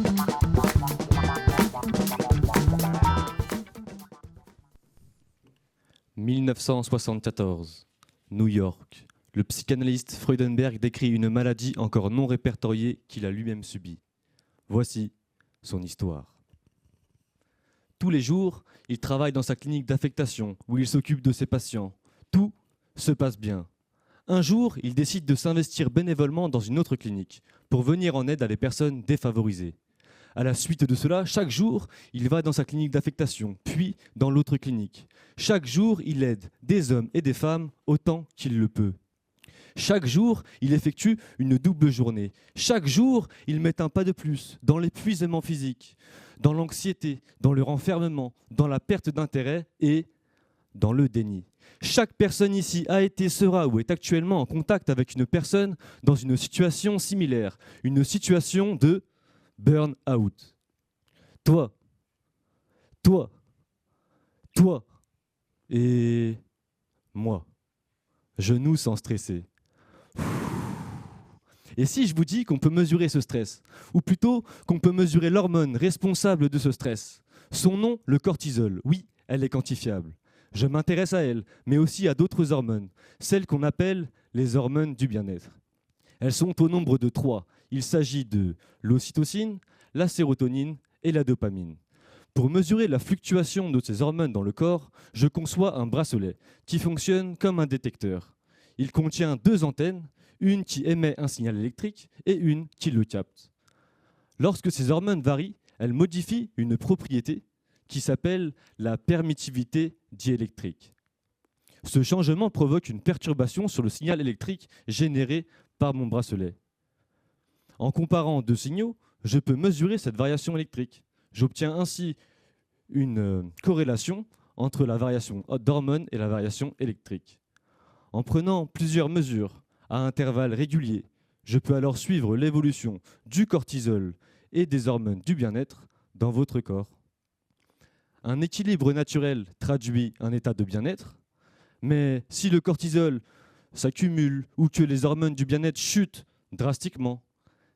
« 1974, New York. Le psychanalyste Freudenberg décrit une maladie encore non répertoriée qu'il a lui-même subie. Voici son histoire. Tous les jours, il travaille dans sa clinique d'affectation où il s'occupe de ses patients. Tout se passe bien. Un jour, il décide de s'investir bénévolement dans une autre clinique pour venir en aide à des personnes défavorisées. À la suite de cela, chaque jour, il va dans sa clinique d'affectation, puis dans l'autre clinique. Chaque jour, il aide des hommes et des femmes autant qu'il le peut. Chaque jour, il effectue une double journée. Chaque jour, il met un pas de plus dans l'épuisement physique, dans l'anxiété, dans le renfermement, dans la perte d'intérêt et dans le déni. Chaque personne ici a été, sera ou est actuellement en contact avec une personne dans une situation similaire, une situation de burn-out. Toi, et moi, genoux sans stresser. Et si je vous dis qu'on peut mesurer ce stress, ou plutôt qu'on peut mesurer l'hormone responsable de ce stress, son nom, le cortisol, oui, elle est quantifiable. Je m'intéresse à elle, mais aussi à d'autres hormones, celles qu'on appelle les hormones du bien-être. Elles sont au nombre de 3. Il s'agit de l'ocytocine, la sérotonine et la dopamine. Pour mesurer la fluctuation de ces hormones dans le corps, je conçois un bracelet qui fonctionne comme un détecteur. Il contient 2 antennes, une qui émet un signal électrique et une qui le capte. Lorsque ces hormones varient, elles modifient une propriété qui s'appelle la permittivité diélectrique. Ce changement provoque une perturbation sur le signal électrique généré par mon bracelet. En comparant 2 signaux, je peux mesurer cette variation électrique. J'obtiens ainsi une corrélation entre la variation d'hormones et la variation électrique. En prenant plusieurs mesures à intervalles réguliers, je peux alors suivre l'évolution du cortisol et des hormones du bien-être dans votre corps. Un équilibre naturel traduit un état de bien-être, mais si le cortisol s'accumule ou que les hormones du bien-être chutent drastiquement,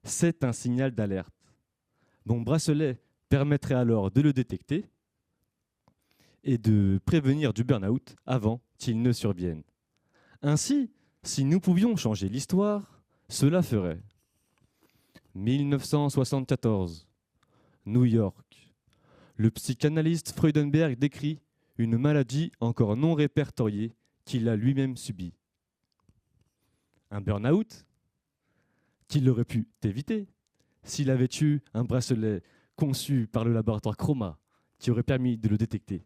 c'est un signal d'alerte. Mon bracelet permettrait alors de le détecter et de prévenir du burn-out avant qu'il ne survienne. Ainsi, si nous pouvions changer l'histoire, cela ferait 1974, New York. Le psychanalyste Freudenberg décrit une maladie encore non répertoriée qu'il a lui-même subie. Un burn-out qu'il aurait pu éviter s'il avait eu un bracelet conçu par le laboratoire Chroma qui aurait permis de le détecter.